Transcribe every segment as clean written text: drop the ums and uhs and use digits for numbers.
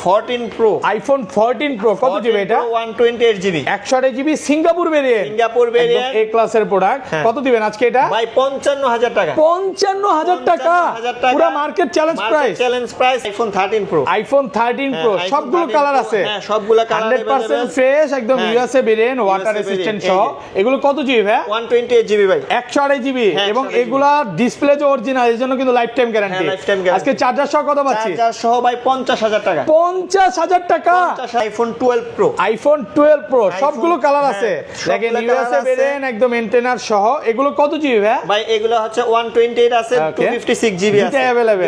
14 Pro কত GB এটা? 128GB 128GB Singapore variant, এ ক্লাসের প্রোডাক্ট। কত দিবেন আজকে এটা? ভাই 55000 টাকা। 55000 টাকা পুরো market challenge price. IPhone 13 Pro সবগুলো কালার আছে। হ্যাঁ সবগুলো কালার 100% ফ্রেশ, একদম ইউএসএ ভেরিয়েন্ট, ওয়াটার রেজিস্ট্যান্ট সহ। এগুলো কত জিবি ভাই? 128GB ভাই, 128GB। এবং এগুলা ডিসপ্লে যে অরিজিনাল, এর জন্য কিন্তু লাইফ টাইম গ্যারান্টি। আজকে চার্জার সহ কত পাচ্ছি? চার্জার সহ ভাই 50000 টাকা। 50000 টাকা। আইফোন 12 Pro সবগুলো কালার আছে। দেখেন ইউএসএ ভেরিয়েন্ট, একদম এন্টেনার সহ। এগুলো কত জিবি ভাই? ভাই এগুলো হচ্ছে 128 আছে, 256GB আছে,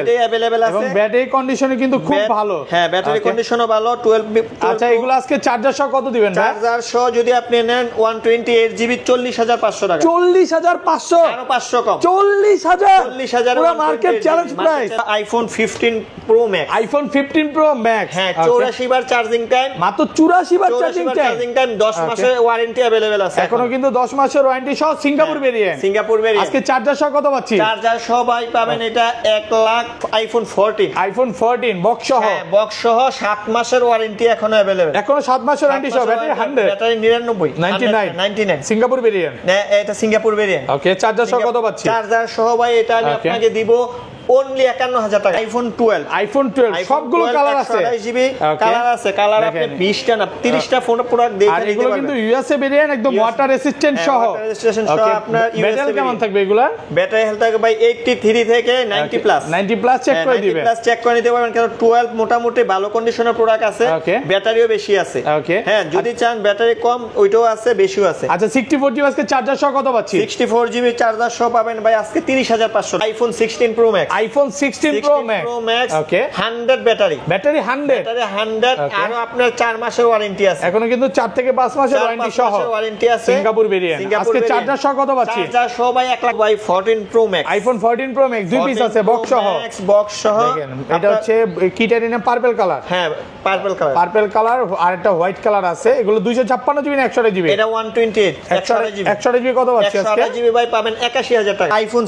এটাই अवेलेबल আছে। এবং ব্যাটারি কন্ডিশন কিন্তু খুব ভালো। হ্যাঁ ব্যাটারি কন্ডিশনও ভালো। 12। আচ্ছা এগুলো আজকে চার্জার সহ কত দিবেন ভাই? চার্জার সহ যদি আপনি নেন 128GB 40500 টাকা। 40500, আরো 500 কম। 40000 পুরো market challenge price. IPhone 15 Pro Max, iPhone 15 Pro Max, হ্যাঁ 84 বার চার্জিং টাইম, মাত্র 84 বার চার্জিং টাইম, 10 মাসের ওয়ারেন্টি अवेलेबल আছে। এখনো কিন্তু 10 মাসের ওয়ারেন্টি সহ সিঙ্গাপুর ভেরিয়েন্ট। আজকে চার্জার সহ কত পাচ্ছি? চার্জার সহ ভাই পাবেন এটা 1 লাখ। আইফোন 14 বক্স সহ, হ্যাঁ বক্স সহ 7 মাসের ওয়ারেন্টি এখনো अवेलेबल। এখনো 7 মাসের ওয়ারেন্টি সহ, ব্যাটারি 100, ব্যাটারি 99 সিঙ্গাপুর ভেরিয়েন্ট। না এটা সিঙ্গাপুর ভেরিয়েন্ট। ওকে চার্জার সহ কত পাচ্ছি? চার্জার সহ ভাই এটা আমি আপনাকে দিব only 51000 টাকা। আইফোন 12 সবগুলো কালার আছে। 28GB কালার আছে। কালার আপনি 20টা না 30টা ফোন প্রোডাক্ট দেখে নিতে পারবেন। আর এগুলো কিন্তু ইউএসএ ভেরিয়েন্ট, একদম ওয়াটার রেজিস্ট্যান্ট সহ। আপনার ব্যাটারি কেমন থাকবে এগুলা? ব্যাটারি হেলথ থাকবে ভাই 83 থেকে 90+। চেক করে দিবেন। 90+ চেক করে নিতে পারবেন, কারণ 12 মোটামুটি ভালো কন্ডিশনের প্রোডাক্ট আছে, ব্যাটারিও বেশি আছে। হ্যাঁ যদি চান ব্যাটারি কম ওইটাও আছে, বেশিও আছে। আচ্ছা 64GB আজকে চার্জার সহ কত পাচ্ছি? 64GB চার্জার সহ পাবেন ভাই আজকে 30500। IPhone 16 Pro Max, iPhone 16 Pro Max, ওকে 100 ব্যাটারি 100 আর আপনার 4 মাসের ওয়ারেন্টি আছে। এখনো কিন্তু 4 থেকে 5 মাসের ওয়ারেন্টি আছে। Singapore variant. আজকে চার্জার সহ কত পাচ্ছি? চার্জার সহ ভাই 1 লাখ। ভাই 14 Pro Max, iPhone 14 Pro Max দুই পিস আছে বক্স সহ। দেখেন এটা হচ্ছে কি টাইটেনিয়াম পার্পল কালার। হ্যাঁ পার্পল কালার আর একটা হোয়াইট কালার আছে। এগুলো 256GB না 128GB? এটা 128 128GB কত পাচ্ছি আজকে? 128GB ভাই পাবেন 81000 টাকা। আইফোন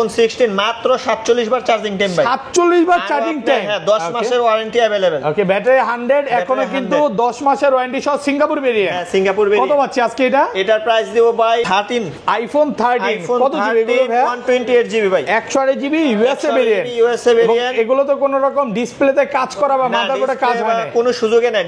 16 মাত্র 47 বার চার্জিং টাইম ভাই। 47 বার চার্জিং টাইম, হ্যাঁ 10 মাসের ওয়ারেন্টি अवेलेबल। ওকে ব্যাটারি 100, এখনো কিন্তু 10 মাসের ওয়ারেন্টি সহ সিঙ্গাপুর ভেরিয়েন্ট। হ্যাঁ সিঙ্গাপুর ভেরিয়েন্ট। কত পাচ্ছি আজকে এটা? এটার প্রাইস দেব ভাই 13। আইফোন 13 কত জিবি এগুলো ভাই? 128GB ভাই, 128GB ইউএসএ ভেরিয়েন্ট। এগুলো তো কোনো রকম ডিসপ্লেতে কাজ করা বা মাদারবোর্ডে কাজ হয় না, কোনো সুযোগই নাই।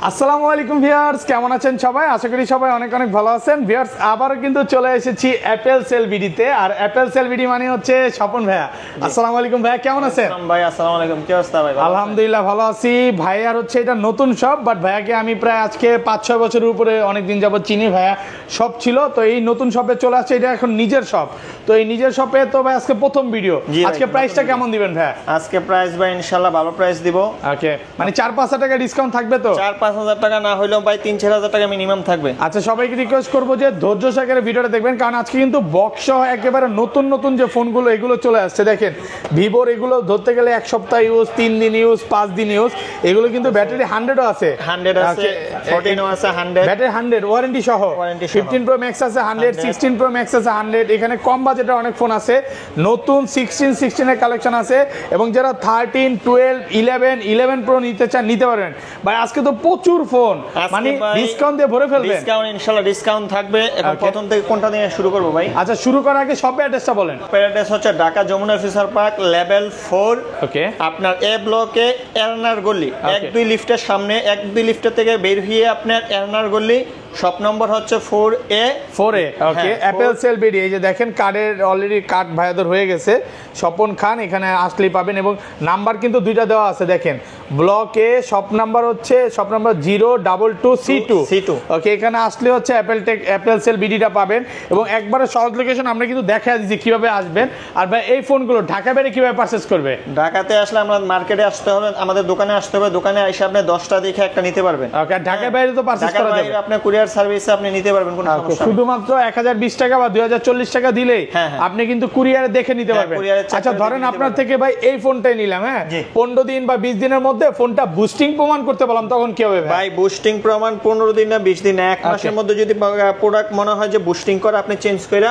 আসসালামু আলাইকুম ভিউয়ার্স, কেমন আছেন সবাই? আশা করি সবাই অনেক ভালো আছেন। ভিউয়ার্স আবারও কিন্তু চলে এসেছি অ্যাপেল সেল ভিডিতে। আর অ্যাপেল সেল ভিডি মানে হচ্ছে স্বপন ভাইয়া। আসসালামু আলাইকুম ভাইয়া, কেমন আছেন? ভাই আসসালামু আলাইকুম, কি অবস্থা ভাই? আলহামদুলিল্লাহ ভালো আছি ভাই। আর হচ্ছে এটা নতুন শপ, বাট ভাইয়াকে আমি প্রায় আজকে 5-6 বছরের উপরে অনেকদিন যাবত চিনি। ভাইয়া শপ ছিল, তো এই নতুন শপে চলে আসছে, এটা এখন নিজের শপ। তো এই নিজের শপে তো ভাই আজকে প্রথম ভিডিও। আজকে প্রাইসটা কেমন দিবেন ভাইয়া? আজকে প্রাইস ভাই ইনশাআল্লাহ ভালো প্রাইস দিব। ওকে মানে 4-5 টাকা ডিসকাউন্ট থাকবে তো? 4-5 টাকা না হইলেও ভাই 3-4 টাকা মিনিমাম থাকবে। আচ্ছা সবাইকে রিকোয়েস্ট করবো যে ধৈর্য সহকারে ভিডিওটা দেখবেন, কারণ আজকে কিন্তু বক্স সহ একেবারে নতুন যে ফোনগুলো এগুলো চলে আসছে। দেখেন ভিভোর এগুলো ধরতে গেলে 1 সপ্তাহ ইউজ, 3 দিন ইউজ, 5 দিন ইউজ। এগুলো কিন্তু ব্যাটারি 100ও আছে, 14ও আছে 100, ব্যাটারি 100 ওয়ারেন্টি সহ। 15 Pro Max আছে 100, 16 Pro Max আছে 100। এখানে কম বাজেটের অনেক ফোন আছে, নতুন 16 এর কালেকশন আছে। এবং যারা 13, 12, 11 Pro নিতে চান নিতে পারবেন ভাই। আজকে তো প্রচুর ফোন, মানে ডিসকাউন্ট দিয়ে ভরে ফেলবেন। ডিসকাউন্ট ইনশাআল্লাহ ডিসকাউন্ট থাকবে। এখন প্রথম থেকে কোনটা দিয়ে শুরু করব ভাই? আচ্ছা শুরু করার আগে শপের অ্যাড্রেসটা বলেন। শপের অ্যাড্রেস হচ্ছে Dhaka Jamuna future park level 4। Okay আপনার এ ব্লকে এরনার গলি 1-2 লিফটের সামনে, 1-2 লিফটের থেকে বের হয়ে আপনার এরনার গলি, শপ নম্বর হচ্ছে 4A। ওকে অ্যাপেল সেল ভিডি। এই যে দেখেন কার্ডের অলরেডি কার্ড ভাইয়াদের হয়ে গেছে, স্বপন খান। এখানে আসলেই পাবেন এবং নাম্বার কিন্তু দুইটা দেওয়া আছে। দেখেন ব্লক এ শপ নাম্বার হচ্ছে শপ নাম্বার 022C2। ওকে এখানে আসলে হচ্ছে অ্যাপেল সেল ভিডিটা পাবেন। এবং একবারে সহজ লোকেশন আমরা কিন্তু দেখা দিচ্ছি কিভাবে আসবেন। আর ভাই এই ফোনগুলো ঢাকা বাইরে কিভাবে পারচেজ করবে? ঢাকাতে আসলে আমরা মার্কেটে আসতে হবে, আমাদের দোকানে আসতে হবে। দোকানে এসে আপনি 10টা দেখে একটা নিতে পারবেন। ওকে ঢাকা বাইরে তো পারচেজ করা যাবে, আপনি কুরিয়ার সার্ভিসে আপনি নিতে পারবেন, কোনো সমস্যা নেই। শুধুমাত্র 1020 টাকা বা 2040 টাকা দিলেই আপনি কিন্তু কুরিয়ারে দেখে নিতে পারবেন। আচ্ছা ধরেন আপনার থেকে ভাই এই ফোনটাই নিলাম, হ্যাঁ 15 দিন বা 20 দিনের মধ্যে মধ্যে ফোনটা বুস্টিং প্রমাণ করতে বললাম তখন কি হবে ভাই? বুস্টিং প্রমাণ 15 দিন না 20 দিন না, 1 মাসের মধ্যে যদি প্রোডাক্ট মনে হয় যে বুস্টিং করে, আপনি চেঞ্জ করে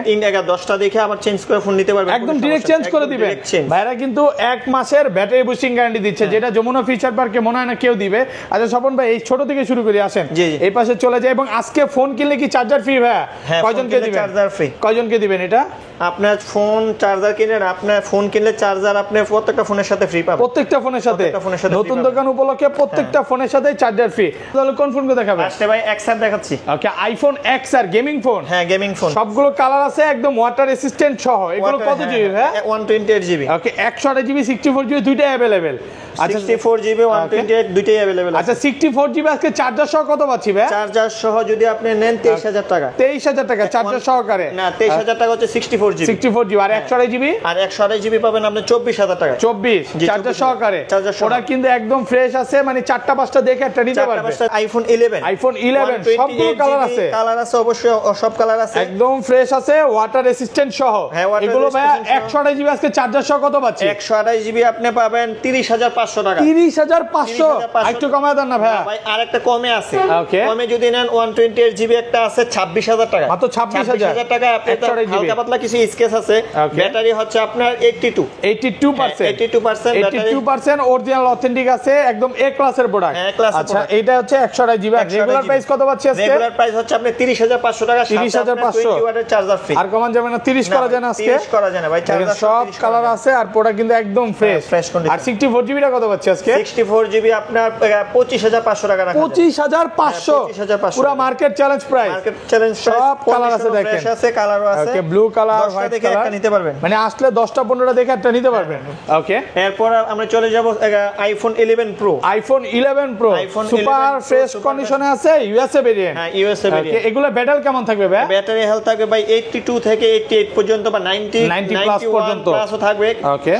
3 টাকা 10টা দেখে আবার চেঞ্জ করে ফোন নিতে পারবেন, একদম ডাইরেক্ট চেঞ্জ করে দিবেন। ভাইরা কিন্তু 1 মাসের ব্যাটারি বুস্টিং গ্যারান্টি দিচ্ছে, যেটা যমুনা ফিচার পার্কে মনে হয় না কেউ দিবে। আচ্ছা স্বপন ভাই, এই ছোট থেকে শুরু করি, আসেন এই পাশে চলে যায়। এবং আজকে ফোন কিনলে কি চার্জার ফ্রি ভাই? কয়জনকে দিবেন চার্জার ফ্রি? কয়জনকে দিবেন এটা? আপনার ফোন চার্জার কিনেন, আপনার ফোন কিনলে চার্জার আপনি প্রত্যেকটা ফোনের সাথে ফ্রি পাবেন। প্রত্যেকটা ফোনের সাথে নতুন দোকান উপলক্ষে প্রত্যেকটা ফোনের সাথে চার্জার ফ্রি। তাহলে কোন ফোন দেখাবেন? আজকে ভাই XR দেখাচ্ছি। ওকে, আইফোন XR গেমিং ফোন। হ্যাঁ, গেমিং ফোন, সবগুলো কালার আছে, একদম ওয়াটার রেসিস্ট্যান্ট সহ। এগুলো কত জিবি ভাই? 128 জিবি। ওকে, 128 জিবি 64 জিবি দুইটাই अवेलेबल। আচ্ছা 64 জিবি 128 দুইটাই अवेलेबल আছে। আচ্ছা 64 জিবি আজকে চার্জার সহ কত পাচ্ছি ভাই? চার্জার সহ যদি আপনি নেন 23000 টাকা। 23000 টাকা চার্জার সহকারে? না, 23000 টাকা হচ্ছে 64 জিবি। 64 জিবি আর 128 জিবি? আর 128 জিবি পাবেন আপনি 24000 টাকা। 24 চার্জার সহকারে। ওটা কিন্তু একদম ফ্রেশ আছে, মানে 4টা 5টা দেখে একটা নিতে পারবে। আইফোন 11, আইফোন 11 সবগুলো কালার আছে। কালার আছে অবশ্যই, সব কালার আছে, একদম ফ্রেশ আছে, ওয়াটার রেসিস্ট্যান্ট সহ। এগুলো ভাই 128 জিবি আজকে চার্জার সহ কত পাচ্ছি? 128 জিবি আপনি পাবেন 30500 টাকা। 30500 একটু কমায় দেন না ভাই? ভাই আরেকটা কমে আছে, কমে যদি নেন 128 জিবি একটা আছে 26000 টাকা। মাত্র 26000 টাকা। আপনি হালকা পাতলা কিছু স্কেচ আছে। ব্যাটারি হচ্ছে আপনার 82% অরিজিনাল অথেন্টিক আছে, একদম এ ক্লাসের প্রোডাক্ট। আচ্ছা এটা হচ্ছে 128 জিবি। রেগুলার প্রাইস কত পাচ্ছি আজকে? রেগুলার প্রাইস হচ্ছে আপনি 30500 টাকা। 30500 ওয়াটের চার্জার ফ্রি। আর কমান যাবে না? 30 করা যায় না আজকে? 30 করা যায় না ভাই, চার্জার সব কালার আছে আর প্রোডাক্ট কিন্তু একদম ফ্রেশ। আর 64 জিবি টা কত পাচ্ছি আজকে? 64 জিবি আপনার 25500 টাকা রাখা। 25500 পুরো market challenge price. Market challenge price. সব কালার আছে দেখেন, ফ্রেশ আছে, কালারও আছে। ওকে, ব্লু কালার, হোয়াইট কালার একটা নিতে পারবেন, মানে আসলে 10টা 15টা দেখে একটা নিতে পারবেন। ওকে, এরপর আমরা চলে যাব iPhone 11 pro. IPhone 11 pro super fresh কন্ডিশনে আছে, ইউএসএ ভেরিয়েন্ট। হ্যাঁ, ইউএসএ ভেরিয়েন্ট। এগুলো ব্যাটারি কেমন থাকবে ভাই? ব্যাটারি হেলথ থাকবে ভাই 82 থেকে 88 পর্যন্ত, বা 90 প্লাস পর্যন্ত প্লাসও থাকবে।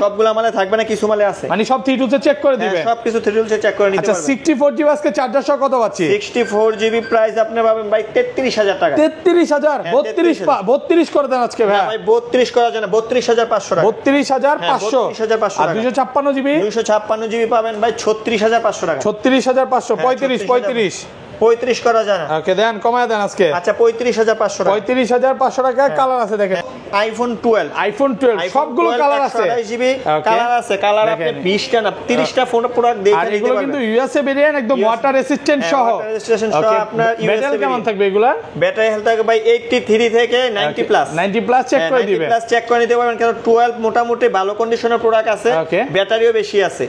সবগুলো মালে থাকবে না, কিছু মালে আছে, মানে সব 3 টুতে চেক করে দিবে। সব কিছু 3 টুতে চেক করে নিতে পারবেন। আচ্ছা 64 জিবি আজকে চার্জার সহ কত পাচ্ছি? 64 জিবি প্রাইস আপনি পাবেন ভাই 33000 টাকা। 33000? 32 করে দেন আজকে ভাই। ভাই 32 করা যায় না, 32500 টাকা। 32500 আর 256 জিবি? 256 জিবি পাবেন ভাই 36500 টাকা। 36500 35 করা যায় না। ওকে, দেন কমায় দেন আজকে। আচ্ছা 35500 টাকা। 35500 টাকা। কালার আছে দেখেন, আইফোন 12 সবগুলো কালার আছে। 128 জিবি কালার আছে, কালার আপনি 20টা না 30টা ফোন প্রোডাক্ট দেখে নিতে পারবেন। আর এগুলো কিন্তু ইউএসএ ভেরিয়েন্ট, একদম ওয়াটার রেসিস্ট্যান্ট সহ। আপনার ব্যাটারি কেমন থাকবে এগুলা? ব্যাটারি হেলথ থাকবে ভাই 83 থেকে 90 প্লাস। 90 প্লাস চেক করে দিবেন। 90 প্লাস চেক করে নিতে পারবেন, কারণ 12 মোটামুটি ভালো কন্ডিশনের প্রোডাক্ট আছে, ব্যাটারিও বেশি আছে।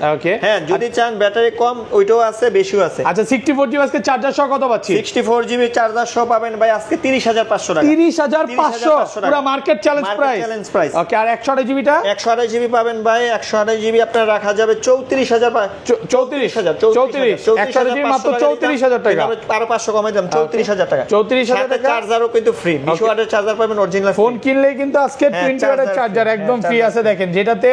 হ্যাঁ, যদি চান ব্যাটারি কম ওইটাও আছে, বেশিও আছে। আচ্ছা 64 জিবি আজকে চার্জার সহ কত পাচ্ছি? 64 জিবি চার্জার সহ পাবেন ভাই আজকে 30500 টাকা। 30500 পুরো মার্কেট চ্যালেঞ্জ প্রাইস। ওকে, আর 128 জিবিটা? 128 জিবি পাবেন ভাই, 128 জিবি আপনার রাখা যাবে 34000 128 জিবি মাত্র 34000 টাকা। আরো 500 কমাই দাম 34000 টাকা। 34000 টাকা। চার্জারও কিন্তু ফ্রি, 20 ওয়াটের চার্জার পাবেন অরিজিনাল। ফোন কিনলেই কিন্তু আজকে 20 ওয়াটের চার্জার একদম ফ্রি আছে দেখেন, যেটাতে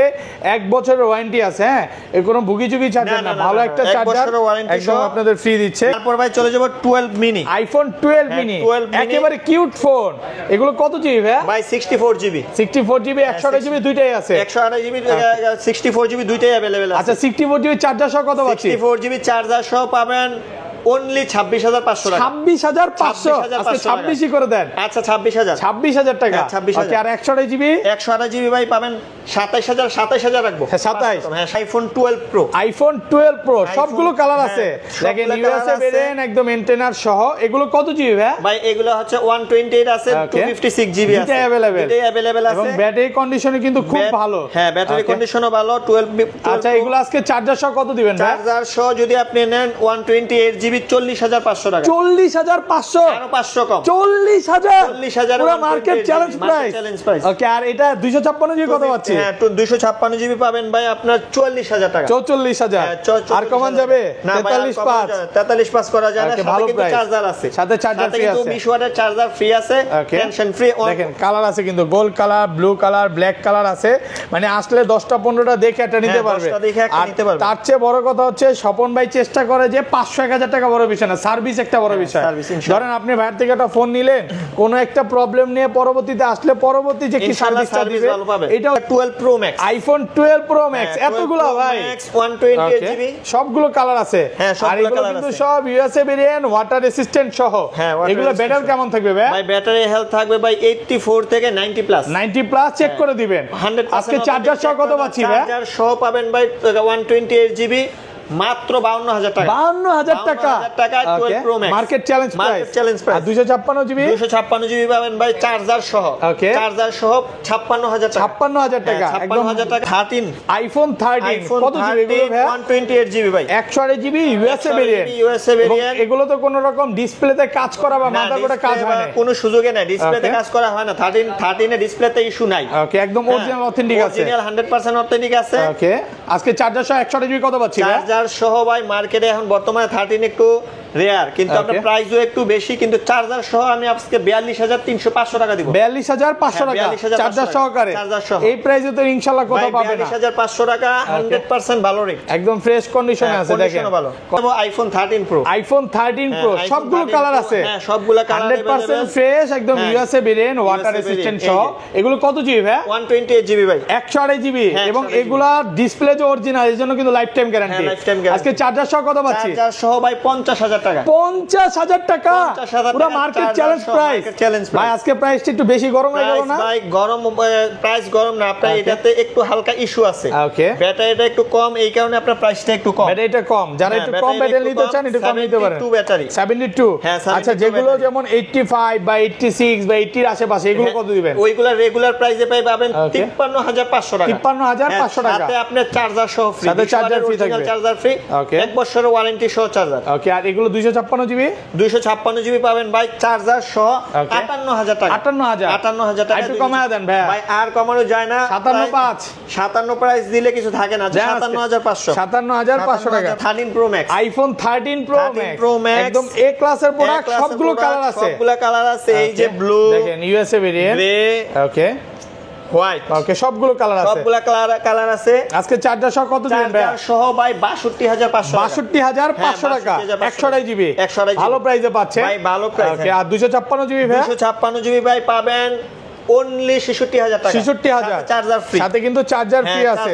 1 বছরের ওয়ারেন্টি আছে। হ্যাঁ, এর কোনো ভুগিচুগি চার্জার না, ভালো একটা চার্জার একদম আপনাদের ফ্রি দিচ্ছে। তারপর ভাই চলে যাব 12 মিনি। আইফোন 12 মিনি একেবারে কিউট ফোন। এগুলো কত জিবি ভাই? 64 জিবি। 64 জিবি 128 জিবি দুইটাই আছে। 128 জিবি 64 জিবি দুইটাই अवेलेबल আছে। আচ্ছা 64 জিবি চার্জার সহ কত পাচ্ছি? 64 জিবি চার্জার সহ পাবেন অনলি 26500 টাকা। 26500 আজকে 26ই করে দেন। আচ্ছা 26000 টাকা। ওকে, আর 128 জিবি? 128 জিবি ভাই পাবেন 27000 রাখবো। হ্যাঁ 27। হ্যাঁ, আইফোন 12 প্রো। আইফোন 12 প্রো সবগুলো কালার আছে দেখেন, ইউএসএ ভেরিয়েন্ট একদম এন্টেনার সহ। এগুলো কত জিবি ভাই? এগুলো হচ্ছে 128 আছে, 256 জিবি আছে, এটা अवेलेबल আছে। এবং ব্যাটারি কন্ডিশনে কিন্তু খুব ভালো। হ্যাঁ, ব্যাটারি কন্ডিশনও ভালো 12। আচ্ছা এগুলো আজকে চার্জার সহ কত দিবেন ভাই? চার্জার সহ যদি আপনি নেন 128 জিবি 40500 টাকা। 40500 আরো 500 কম। 40000 পুরো মার্কেট চ্যালেঞ্জ প্রাইস। ওকে, আর এটা 256 জিবি কত পাচ্ছি? হ্যাঁ, 256 জিবি পাবেন ভাই আপনার 44000 টাকা। 44000 আর কমান যাবে? 43.5 করা যায় না, সাথে কিন্তু চার্জার আছে, সাথে চার্জার ফ্রি আছে, 20 ওয়াটের চার্জার ফ্রি আছে, টেনশন ফ্রি। দেখেন কালার আছে কিন্তু, gold colour, blue colour, black colour আছে, মানে আসলে 10টা 15টা দেখে একটা নিতে পারবে। আর তার চেয়ে বড় কথা হচ্ছে স্বপন ভাই চেষ্টা করে যে 500-1000 টাকা টাকা বড় বিষয় না, সার্ভিস একটা বড় বিষয়। ধরেন আপনি ভাইয়ের থেকে একটা ফোন নিলেন, কোনো একটা প্রবলেম নিয়ে পরবর্তীতে আসলে পরবর্তী যে কি সার্ভিসটা দিবে এটা 12 Pro Max, iPhone 12 Pro Max এতগুলো ভাই 128GB সবগুলো কালার আছে। আর এগুলো কিন্তু সব ইউএসএ ভেরিয়েন্ট, ওয়াটার রেসিস্ট্যান্ট সহ। এগুলো ব্যাটারি কেমন থাকবে ভাই? ভাই ব্যাটারি হেলথ থাকবে ভাই 84 থেকে 90 প্লাস। 90 প্লাস চেক করে দিবেন। আজকে চার্জার সহ কত পাচ্ছি ভাই? চার্জার সহ পাবেন ভাই 128GB মাত্র 52000 টাকা। 52000 টাকা 12 Pro Max market challenge price. আর 256GB 256GB পাবেন ভাই চার্জার সহ। চার্জার সহ 56000 টাকা। 56000 টাকা, 56000 টাকা। 13 আইফোন 13 কত জিবি এগুলো ভাই? 128GB ভাই, 128GB ইউএসএ ভেরিয়েন্ট। এগুলো তো কোনো রকম ডিসপ্লেতে কাজ করা বা মাদারবোর্ডে কাজ হয় না, কোনো সুযোগে নাই, ডিসপ্লেতে কাজ করা হয় না। 13 এ ডিসপ্লেতে ইস্যু নাই। ওকে, একদম অরিজিনাল অথেন্টিক আছে, অরিজিনাল 100% অথেন্টিক আছে। ওকে, আজকে চার্জার সহ 128GB কত পাচ্ছি ভাই? চার্জার সহ ভাই মার্কেটে এখন বর্তমানে 13 একটু রেয়ার, কিন্তু আপনার প্রাইসও একটু বেশি, কিন্তু চার্জার সহ আমি আজকে 42300 টাকা দিব। 42500 টাকা চার্জার সহকারে। এই প্রাইসে তো ইনশাআল্লাহ কোথাও পাবে না। 42500 টাকা 100% ভালো রেট, একদম ফ্রেশ কন্ডিশনে আছে। দেখেন ভালো আইফোন 13 Pro, আইফোন 13 Pro সবগুলো কালার আছে। হ্যাঁ, সবগুলো কালার 100% ফ্রেশ, একদম ইউএসএ ভেরিয়েন্ট, ওয়াটার রেসিস্ট্যান্ট সহ। এগুলো কত জিবি ভাই? 128GB ভাই, 128GB। এবং এগুলা ডিসপ্লে যে অরিজিনাল, এর জন্য কিন্তু লাইফ টাইম গ্যারান্টি। আজকে চার্জার সহ কত পাচ্ছি? চার্জার সহ ভাই 50000 টাকা। 50000 টাকা পুরো মার্কেট চ্যালেঞ্জ প্রাইস। ভাই আজকে প্রাইসটা একটু বেশি গরম হয়ে গেল না ভাই? গরম প্রাইস গরম না, আপনার এটাতে একটু হালকা ইস্যু আছে। ওকে, ব্যাটারিটা একটু কম, এই কারণে আপনার প্রাইসটা একটু কম। ব্যাটারিটা কম, যারা একটু কম ব্যাটারি নিতে চান একটু কম নিতে পারেন। 72 ব্যাটারি, 72। আচ্ছা, যেগুলো যেমন 85 বা 86 বা 80 এর আশেপাশে, এগুলো কত দিবেন? ওইগুলা রেগুলার প্রাইসে পাবেন 53500 টাকা। 53500 টাকা, সাথে আপনার চার্জার সহ ফ্রি, সাথে চার্জার ফ্রি থাকবে, চার্জার ফ্রি। ওকে, 1 বছরের ওয়ারেন্টি সহ চার্জার। ওকে, আর এগুলো 256GB 256GB পাবেন ভাই চার্জার সহ 58000 টাকা। 58000 টাকা একটু কমায় দেন ভাই। ভাই আর কমানো যায় না। 57 প্রাইস দিলে কিছু থাকে না। 57500 57500 টাকা। 13 Pro Max, iPhone 13 Pro Max একদম এ ক্লাসের প্রোডাক্ট, সবগুলো কালার আছে। সবগুলো কালার আছে, এই যে ব্লু, দেখেন ইউএসএ ভেরিয়েন্ট, গ্রে, ওকে, হোয়াইট, ওকে, সবগুলো কালার আছে। সবগুলো কালার আছে। আজকে চার্জার সহ কত দিবেন ভাই? চার্জার সহ ভাই 62500 62500 টাকা 128GB ভালো প্রাইসে পাচ্ছেন ভাই, ভালো প্রাইস। ওকে, আর 256GB ভাই? 256GB ভাই পাবেন অনলি 66000 টাকা। 66000 চার্জার ফ্রি, সাথে কিন্তু চার্জার ফ্রি আছে।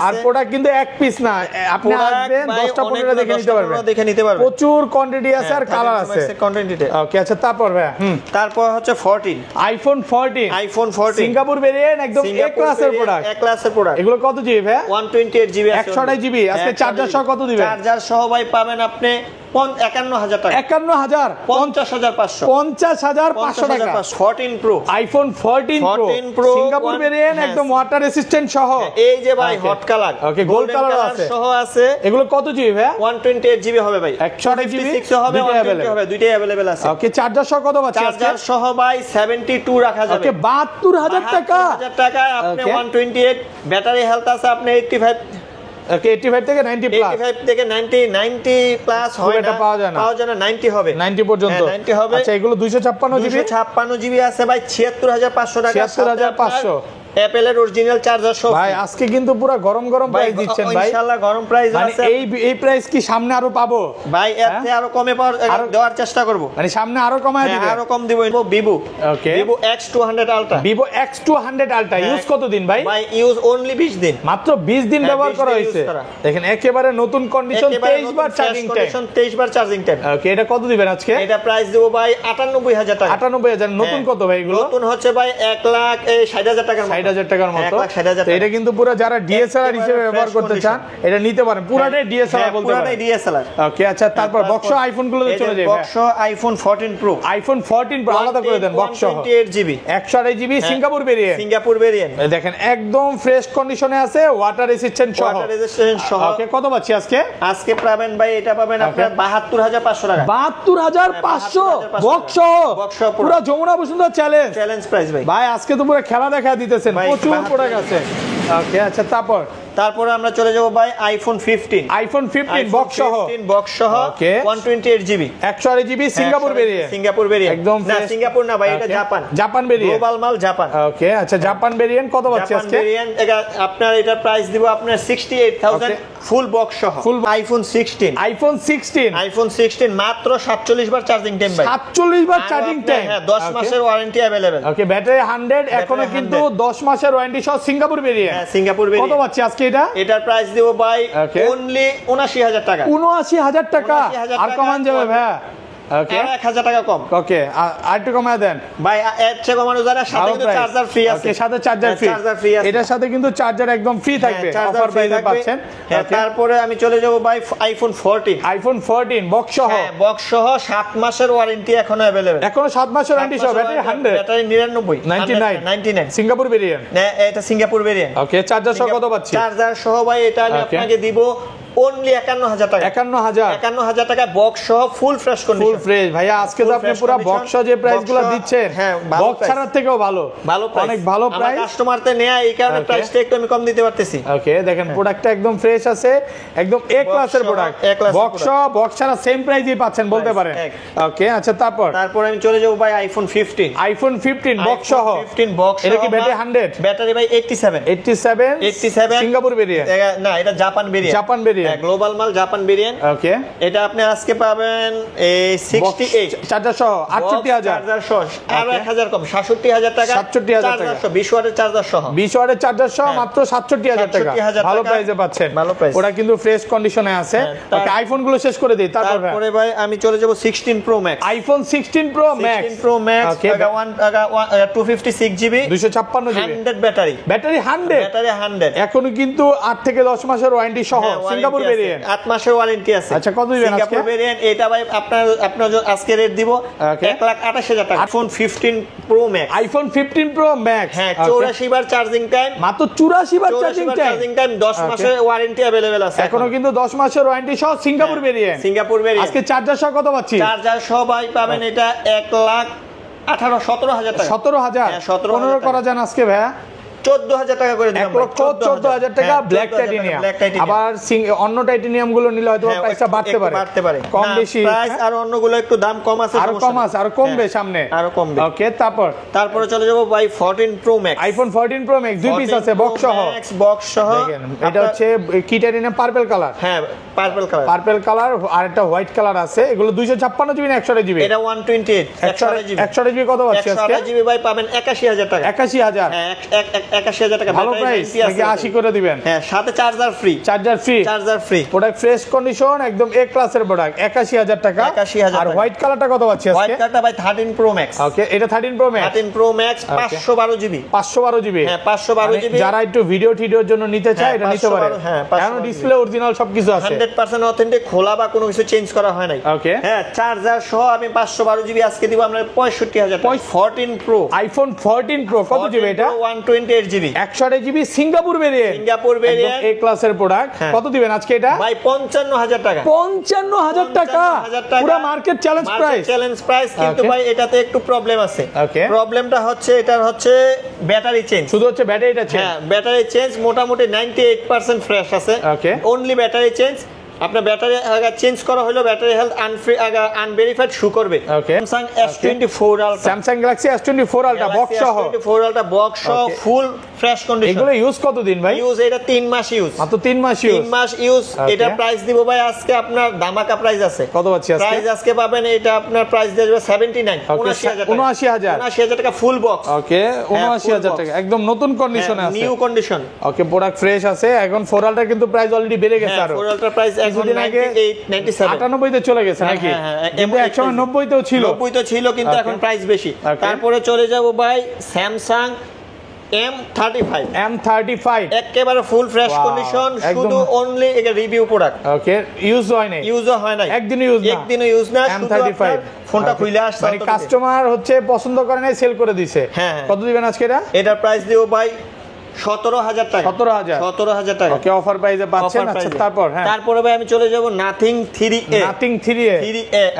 আর প্রোডাক্ট কিন্তু এক পিস না, আপনি আসবেন 10টা 15টা দেখে নিতে পারবেন। প্রচুর কোয়ান্টিটি আছে আর কালার আছে। ওকে, আচ্ছা, তারপর ভাই তারপর হচ্ছে 14 আইফোন 14 সিঙ্গাপুর ভেরিয়েন্ট, একদম এ ক্লাসের প্রোডাক্ট। এগুলো কত জিবি ভাই? 128GB 128GB। আজকে চার্জার সহ কত দিবেন? চার্জার সহ ভাই পাবেন আপনি 51000 টাকা। 51000 50500 50500 টাকা। 14 Pro, iPhone 14 Pro Singapore variant, একদম ওয়াটার রেসিস্ট্যান্ট সহ। এই যে ভাই হট কালার, ওকে, গোল্ড কালার আছে সহ আছে। এগুলো কত জিবি ভাই? 128GB হবে ভাই, 128GB 6 হবে, 120 হবে, দুইটাই अवेलेबल আছে। ওকে, চার্জার সহ কত পাচ্ছেন? চার্জার সহ ভাই 72 রাখা যাবে। ওকে, 72000 টাকা। 72000 টাকায় আপনি 128 ব্যাটারি হেলথ আছে, আপনি 85 ওকে, 85 থেকে 90 প্লাস। 85 থেকে 90 প্লাস হয় না, পাওয়া যায় না 90 হবে, 90 পর্যন্ত। 90 হবে। আচ্ছা, এগুলো 256GB 256GB আছে ভাই 76500 টাকা। 76500 অ্যাপলের অরিজিনাল চার্জার সহ ভাই। আজকে কিন্তু পুরো গরম প্রাইস দিচ্ছেন ভাই, ইনশাআল্লাহ গরম প্রাইস আছে। এই প্রাইস কি সামনে আরো পাবো ভাই? এতে আরো কমে দেওয়ার চেষ্টা করব, মানে সামনে আরো কমায় দিবেন? আরো কম দিব। Vivo, ওকে, Vivo X200 Ultra, Vivo X200 Ultra use কতদিন ভাই? ভাই ইউজ অনলি 20 দিন, মাত্র 20 দিন ব্যবহার করা হয়েছে। দেখেন একেবারে নতুন কন্ডিশন, 23 বার চার্জিং টাইম। ওকে, এটা কত দিবেন আজকে? এটা প্রাইস দেব ভাই 98000 টাকা। 98000। নতুন কত ভাই এগুলো? নতুন হচ্ছে ভাই 1,60,000 টাকার মতো। 60,000 টাকার মতো। 1,60,000 এটা কিন্তু পুরো যারা ডিএসএলআর হিসেবে ব্যবহার করতে চান এটা নিতে পারেন, পুরাটাই ডিএসএলআর বলতে পারেন। পুরাটাই ডিএসএলআর। ওকে, আচ্ছা, তারপর বক্স আইফোন গুলোতে চলে যাই। Box iPhone 14 Pro, iPhone 14 Pro আলাদা করে দেন বক্স সহ। 128GB 128GB Singapore variant. দেখেন একদম ফ্রেশ কন্ডিশনে আছে, ওয়াটার রেসিস্ট্যান্ট সহ। ওকে, কত পাচ্ছি আজকে? আজকে পাবেন ভাই, এটা পাবেন আপনার 72500 টাকা। 72500 বক্স সহ, পুরো যমুনা বসুন্ধরা চ্যালেঞ্জ প্রাইস ভাই। ভাই আজকে তো পুরো খেলা দেখা দিতেছেন, প্রচুর প্রোডাক্ট আছে। ওকে আচ্ছা তারপরে আমরা চলে যাব ভাই আইফোন 15 বক্স সহ 128 জিবি 128 জিবি সিঙ্গাপুর ভেরিয়েন্ট একদম না সিঙ্গাপুর না ভাই এটা জাপান ভেরিয়েন্ট গ্লোবাল মাল জাপান ওকে আচ্ছা জাপান ভেরিয়েন্ট কত পাচ্ছি আজকে ভেরিয়েন্ট আপনার এটা প্রাইস দিব আপনার 68000 ফুল বক্স সহ আইফোন 16 মাত্র 47 বার চার্জিং টাইম ভাই 47 বার চার্জিং টাইম হ্যাঁ 10 মাসের ওয়ারেন্টি अवेलेबल ওকে ব্যাটারি 100 এখনো কিন্তু 10 মাসের ওয়ারেন্টি সহ সিঙ্গাপুর ভেরিয়েন্ট হ্যাঁ সিঙ্গাপুর ভেরিয়েন্ট কত পাচ্ছি আজকে এটার প্রাইস দেব ভাই অনলি 79000 টাকা 79000 টাকা আর কমান যাবে ভাই ওকে 1000 টাকা কম ওকে আর একটু কমায় দেন ভাই এর চেয়ে কমানো যায় না সাথে কিন্তু চার্জার ফ্রি আছে ওকে সাথে চার্জার ফ্রি এটার সাথে কিন্তু চার্জার একদম ফ্রি থাকবে অফার প্রাইসে পাচ্ছেন তারপরে আমি চলে যাব ভাই আইফোন 14 বক্স সহ হ্যাঁ বক্স সহ 7 মাসের ওয়ারেন্টি এখনো अवेलेबल এখনো 7 মাসের ওয়ারেন্টি সহ ব্যাটারি 99 সিঙ্গাপুর ভেরিয়েন্ট না এটা সিঙ্গাপুর ভেরিয়েন্ট ওকে চার্জার সহ কত পাচ্ছি চার্জার সহ ভাই এটা আমি আপনাকে দিব only 51000 টাকা 51000 টাকা বক্স সহ full fresh condition full fresh ভাইয়া আজকে তো আপনি পুরো বক্স যে প্রাইসগুলো দিচ্ছেন হ্যাঁ বক্স ছাড়ার থেকেও ভালো অনেক ভালো প্রাইস কাস্টমারতে নেয়া এই কারণে প্রাইসটা একটু আমি কম দিতে পারতেছি ওকে দেখেন প্রোডাক্টটা একদম ফ্রেশ আছে একদম এ ক্লাসের প্রোডাক্ট বক্স ছাড়া সেম প্রাইসই পাচ্ছেন বলতে পারেন ওকে আচ্ছা তারপর আমি চলে যাব ভাই আইফোন 15 বক্স সহ 15 বক্স এটা কি ব্যাটারি 100 ব্যাটারি ভাই 87 সিঙ্গাপুর ভেরিয়েন্ট না এটা জাপান ভেরিয়েন্ট গ্লোবাল মাল জাপান ভেরিয়েন্ট ওকে এটা আপনি আজকে পাবেন এই 68 চার্জার সহ 68000 চার্জার সহ আর 1000 কম 67000 টাকা 67000 টাকা 20 ওয়াটের চার্জার সহ 20 ওয়াটের চার্জার সহ মাত্র 67000 টাকা ভালো প্রাইসে পাচ্ছেন ভালো প্রাইস ওটা কিন্তু ফ্রেশ কন্ডিশনে আছে ওকে আইফোন গুলো শেষ করে দেই তারপরে ভাই আমি চলে যাব 16 pro max iPhone 16 pro max 256 GB 256 GB 100 battery 100 এখনো কিন্তু 8 থেকে 10 মাসের ওয়ারেন্টি সহ সিঙ্গাপুর ভেরিয়েন্ট 8 মাসের ওয়ারেন্টি আছে আচ্ছা কত দিবেন আজকে সিঙ্গাপুর ভেরিয়েন্ট এটা ভাই আপনার আজকে রেট দিব 128000 টাকা আইফোন 15 প্রো ম্যাক্স হ্যাঁ 84 বার চার্জিং টাইম মাত্র 84 বার চার্জিং টাইম 10 মাসের ওয়ারেন্টি अवेलेबल আছে এখনো কিন্তু 10 মাসের ওয়ারেন্টি সহ সিঙ্গাপুর ভেরিয়েন্ট আজকে চার্জার সহ কত পাচ্ছি চার্জার সহ ভাই পাবেন এটা 1,17,000 টাকা 17,000 15 করা যান আজকে ভাই 14000 টাকা করে দিলাম 1,14,000 টাকা ব্ল্যাক টাইটেনিয়াম আবার অন্য টাইটেনিয়াম গুলো নিলে হয়তো প্রাইসটা বাড়তে পারে কম বেশি প্রাইস আর অন্যগুলো একটু দাম কম আছে আর কমবে সামনে আরো কমবে ওকে তারপরে চলে যাব ভাই 14 pro max iPhone 14 pro max দুই পিস আছে বক্স সহ দেখেন এটা হচ্ছে কি টাইটেনিয়াম পার্পল কালার হ্যাঁ পার্পল কালার আর একটা হোয়াইট কালার আছে এগুলো 256 জিবি না 128 জিবি এটা 128 128 জিবি কত পাচ্ছি আজকে 128 জিবি ভাই পাবেন 81000 টাকা 81000 হ্যাঁ 81000 টাকা ভালো প্রাইস নাকি 80 করে দিবেন হ্যাঁ সাথে charger free product fresh condition একদম এ ক্লাসের প্রোডাক্ট 81000 টাকা আর হোয়াইট কালারটা কত পাচ্ছি আজকে হোয়াইট কালারটা ভাই 13 প্রো ম্যাক্স ওকে এটা 13 প্রো ম্যাক্স 512 জিবি 512 জিবি হ্যাঁ 512 জিবি যারা একটু ভিডিওর জন্য নিতে চায় এটা নিতে পারে কারণ ডিসপ্লে অরিজিনাল সবকিছু আছে 100% অথেন্টিক খোলা বা কোনো কিছু চেঞ্জ করা হয় নাই ওকে হ্যাঁ চার্জার সহ আমি 512 জিবি আজকে দিব আমরা 65000 টাকা 14 প্রো আইফোন 14 প্রো কত জিবি এটা 128 জিবি 128 জিবি সিঙ্গাপুর ভেরিয়েন্ট এ ক্লাসের প্রোডাক্ট কত দিবেন আজকে এটা ভাই 55000 টাকা 55000 টাকা পুরো মার্কেট চ্যালেঞ্জ প্রাইস কিন্তু ভাই এটাতে একটু প্রবলেম আছে প্রবলেমটা হচ্ছে এটার হচ্ছে ব্যাটারি চেঞ্জ শুধু হচ্ছে ব্যাটারিটা চেঞ্জ হ্যাঁ ব্যাটারি চেঞ্জ মোটামুটি 98% ফ্রেশ আছে অনলি ব্যাটারি চেঞ্জ আপনার ব্যাটারি চেঞ্জ করা হলো ব্যাটারি হেলথ আনভেরিফাইড শো করবে Samsung S24 Ultra Samsung Galaxy S24 Ultra box সহ বক্স সহ ফুল ফ্রেশ কন্ডিশন এগুলো ইউজ কতদিন ভাই ইউজ এটা 3 মাস ইউজ মাত্র 3 মাস ইউজ এটা প্রাইস দিব ভাই আজকে আপনার ধামাকা প্রাইস আছে কত পাচ্ছি আজকে প্রাইস আজকে পাবেন এটা আপনার প্রাইস দিয়ে যাবে 79000 টাকা ফুল বক্স ওকে 79000 টাকা একদম নতুন কন্ডিশনে আছে নিউ কন্ডিশন ওকে প্রোডাক্ট ফ্রেশ আছে এখন 4 Ultra কিন্তু প্রাইস অলরেডি বেড়ে গেছে আরো 4 Ultra প্রাইস কিছুদিন আগে 98 তে চলে গেছে নাকি কিন্তু 190 তেও ছিল 90 তো ছিল কিন্তু এখন প্রাইস বেশি তারপরে চলে যাব ভাই Samsung M35 একেবারে ফুল ফ্রেশ কন্ডিশন শুধু অনলি এটা রিভিউ প্রোডাক্ট ওকে ইউজ হয় না একদিনও ইউজ না M35 ফোনটা খুলে আসছে মানে কাস্টমার হচ্ছে পছন্দ করে নাই সেল করে দিয়েছে কত দিবেন আজকে এটার প্রাইস দিও ভাই 17,000 টাকা। 17,000 টাকা। ওকে, অফার প্রাইসে পাচ্ছেন। আচ্ছা, তারপরে ভাই আমি চলে যাব নাথিং 3A। নাথিং 3A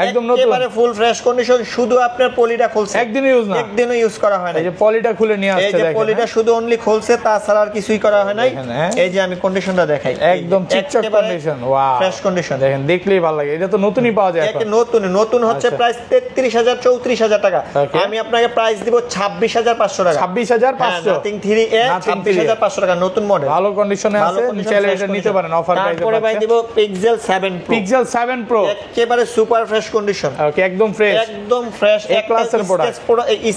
একদম নতুন, একেবারে ফুল ফ্রেশ কন্ডিশন, শুধু আপনার পলিটা খুলছে, একদিনও ইউজ না, একদিনও ইউজ করা হয় না। এই যে পলিটা খুলে নিয়ে আসছে, এই যে পলিটা শুধু অনলি খুলছে, তাছাড়া আর কিছুই করা হয় নাই। এই যে আমি কন্ডিশনটা দেখাই, একদম চিকচাক কন্ডিশন, ওয়াও ফ্রেশ কন্ডিশন, দেখেন দেখলেই ভালো লাগে। এটা তো নতুনই পাওয়া যায় এখন, নতুন হচ্ছে প্রাইস 33,000 34,000 টাকা। আমি আপনাকে প্রাইস দিব 26,500 টাকা। 26,500 নাথিং 3A 26,500 টাকা, নতুন মডেল, ভালো কন্ডিশনে আছে, চাইলে এটা নিতে পারেন অফার প্রাইসে। তারপরে ভাই দিব পিক্সেল 7 Pro। পিক্সেল 7 Pro একেবারে সুপার ফ্রেশ কন্ডিশন, ওকে, একদম ফ্রেশ, একদম ফ্রেশ, এক ক্লাসের প্রোডাক্ট,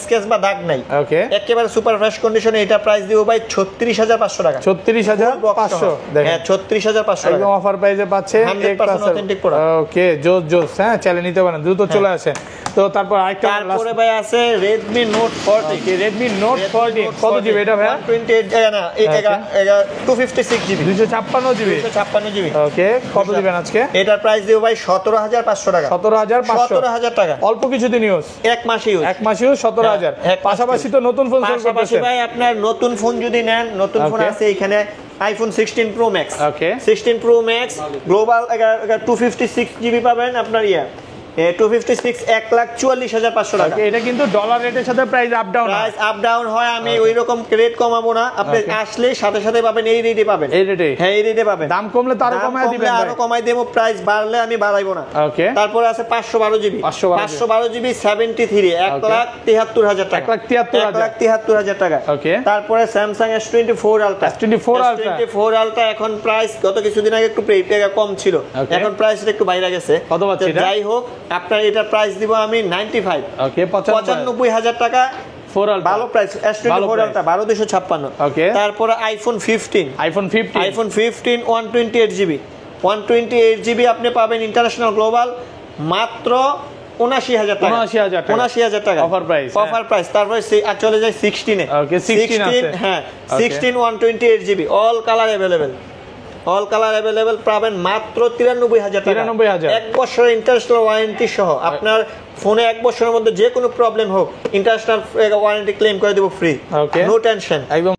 স্কেচ বা দাগ নাই, ওকে, একেবারে সুপার ফ্রেশ কন্ডিশনে। এটা প্রাইস দিব ভাই 36,500 টাকা। 36,500 দেখেন, হ্যাঁ 36,500 টাকা একদম অফার প্রাইসে পাচ্ছে, এক ক্লাসের অথেন্টিক প্রোডাক্ট। ওকে, জোস, হ্যাঁ চাইলে নিতে পারেন, দ্রুত চলে আসেন। তো তারপর আরেকটা, তারপরে ভাই আছে Redmi Note 40। Redmi Note 40 কত জিবি এটা ভাই? 128 না, 256 জিবি, 256 জিবি, 256 জিবি। ওকে, কত দিবেন আজকে? এটার প্রাইস দিব ভাই 17,500 টাকা। 17,500 টাকা, অল্প কিছুদিন ইউজ, এক মাস ইউজ, এক মাস ইউজ 17,000। পাশাপাশি তো নতুন ফোন সেল পাশাপাশি করতেছেন ভাই আপনার নতুন ফোন যদি নেন, নতুন ফোন আছে এখানে iPhone 16 Pro Max। ওকে, 16 Pro Max গ্লোবাল 256 জিবি পাবেন আপনার 256 1,44,500 টাকা। এটা কিন্তু ডলার রেটের সাথে প্রাইস আপ ডাউন হয়, আমি ওই রকম রেট কমাবো না, আপনি আসলে সাথে সাথে পাবেন, এই রেটে পাবেন, এই রেটে, হ্যাঁ এই রেটে পাবেন। দাম কমলে তো আরো কমায় দিবেন, আরো কমাই দেব, প্রাইস বাড়লে আমি বাড়াইবো না। ওকে, তারপরে আছে 512 জিবি, 512 জিবি 73 1,73,000 টাকা, 1,73,000 টাকা। ওকে, তারপরে Samsung S24 Ultra, S24 Ultra এখন প্রাইস গত কিছুদিন আগে একটু কম ছিল, এখন প্রাইসটা একটু বাইরে গেছে। কত পাচ্ছেন এটা? যাই হোক, আপনার এটা প্রাইস দিব আমি 95, ওকে, 95,000 টাকা, ভালো প্রাইস। S24 Ultra 12,256। ওকে, তারপরে iPhone 15 128 জিবি, 128 জিবি আপনি পাবেন ইন্টারন্যাশনাল গ্লোবাল মাত্র 79,000 টাকা, 79,000 টাকা অফার প্রাইস। তারপরে চলে যায় 16 এ, ওকে, 16 আছে, হ্যাঁ 16 128 জিবি, অল কালার अवेलेबल পাবেন মাত্র 93,000 টাকা, 93,000, এক বছরের ইন্টারন্যাশনাল ওয়ারেন্টি সহ। আপনার ফোনে এক বছরের মধ্যে যে কোনো প্রবলেম হোক, ইন্টারন্যাশনাল ওয়ারেন্টি ক্লেম করে দেব ফ্রি, নো টেনশন, একদম।